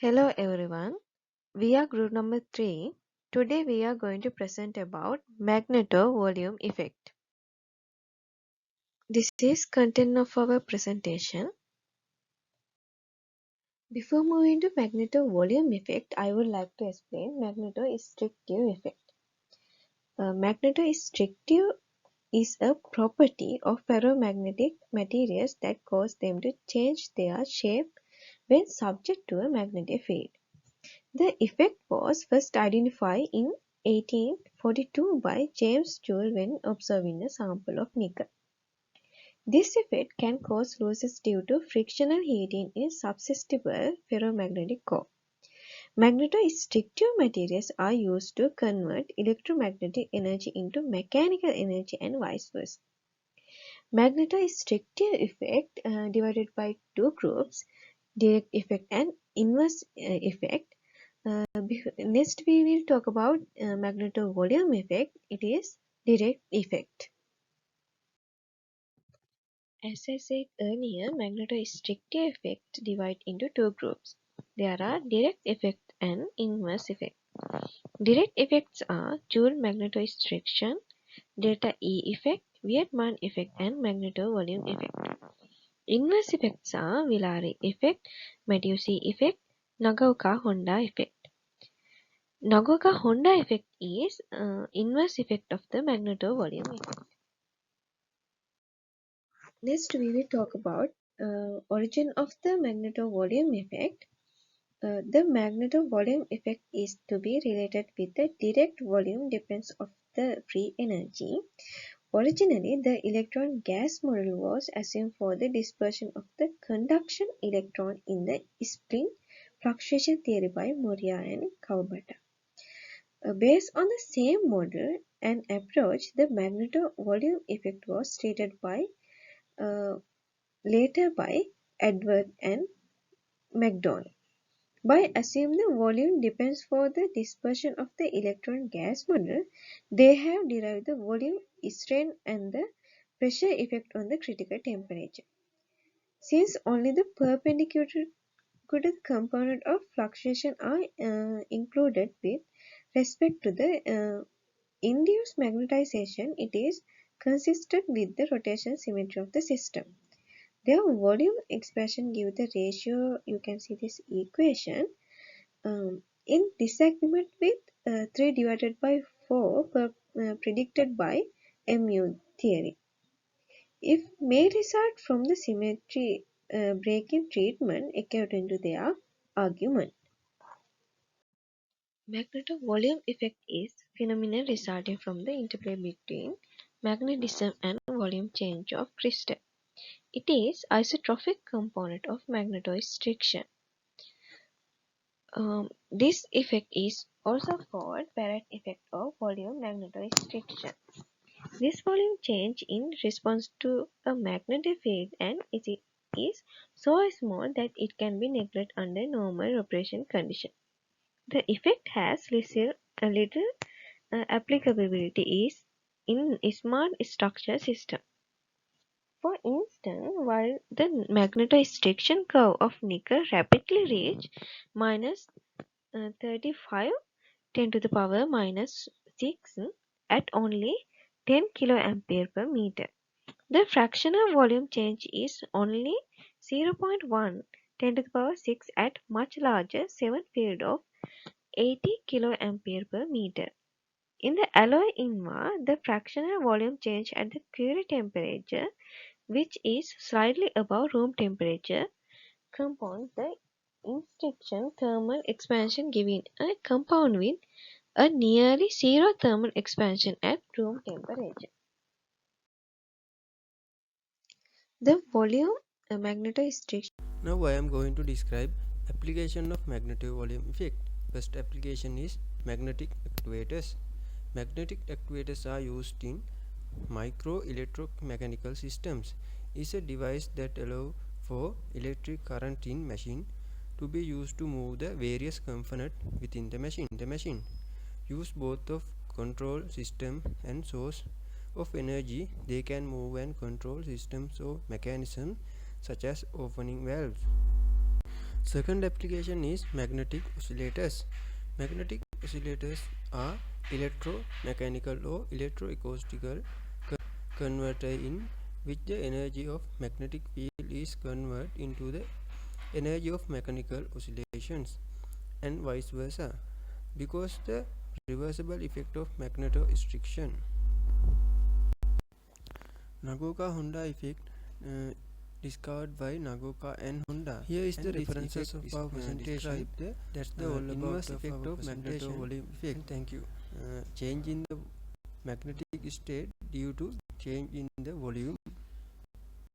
Hello everyone, we are group number 3. Today we are going to present about magneto volume effect. This is content of our presentation. Before moving to magneto volume effect, I would like to explain magnetostrictive effect. Magnetostrictive is a property of ferromagnetic materials that cause them to change their shape when subject to a magnetic field. The effect was first identified in 1842 by James Joule when observing a sample of nickel. This effect can cause losses due to frictional heating in susceptible ferromagnetic core. Magnetostrictive materials are used to convert electromagnetic energy into mechanical energy and vice versa. Magnetostrictive effect divided by two groups, direct effect and inverse effect. Next, we will talk about magneto-volume effect. It is direct effect. As I said earlier, magnetostrictive effect divide into two groups. There are direct effect and inverse effect. Direct effects are Joule magnetostriction, delta E effect, Weird-Mann effect, and magneto-volume effect. Inverse effects are Villari effect, Matteucci effect, Nagaoka-Honda effect. Nagaoka-Honda effect is inverse effect of the magneto-volume effect. Next, we will talk about origin of the magneto-volume effect. The magneto-volume effect is to be related with the direct volume difference of the free energy. Originally, the electron gas model was assumed for the dispersion of the conduction electron in the spin fluctuation theory by Moria and Kawabata. Based on the same model and approach, the magneto-volume effect was stated by later by Edward and McDonald. By assuming the volume depends for the dispersion of the electron gas model, they have derived the volume strain and the pressure effect on the critical temperature. Since only the perpendicular component of fluctuation are included with respect to the induced magnetization, it is consistent with the rotation symmetry of the system. Their volume expression give the ratio, you can see this equation, in disagreement with 3 divided by 4 predicted by mu theory. If may result from the symmetry breaking treatment according to their argument. Magneto-volume effect is phenomenon resulting from the interplay between magnetism and volume change of crystal. It is isotropic component of magnetostriction. This effect is also called Barrett effect of volume magnetostriction. This volume change in response to a magnetic field and it is so small that it can be neglected under normal operation conditions. The effect has a little applicability is in smart structure system. For instance, while the magnetostriction curve of nickel rapidly reach minus 35 10 to the power minus 6 at only 10 kiloampere per meter, the fractional volume change is only 0.1 10 to the power 6 at much larger 7 field of 80 kiloampere per meter. In the alloy invar, the fractional volume change at the Curie temperature, which is slightly above room temperature, compounds the instruction thermal expansion, giving a compound with a nearly zero thermal expansion at room temperature. The volume magnetostriction. Now I am going to describe application of magnetic volume effect. First application is magnetic actuators. Magnetic actuators are used in micro electromechanical systems. Is a device that allows for electric current in machine to be used to move the various components within the machine. Use both of control system and source of energy. They can move and control systems or mechanisms such as opening valves. Second application is magnetic oscillators. Magnetic oscillators are electromechanical or electroacoustical converter in which the energy of magnetic field is converted into the energy of mechanical oscillations and vice versa because the reversible effect of magnetorestriction. Nagoka-Honda effect discovered by Nagoka and Honda. Here is the references of our presentation. That's the all inverse effect of magneto volume effect. Thank you. Change in the magnetic state due to change in the volume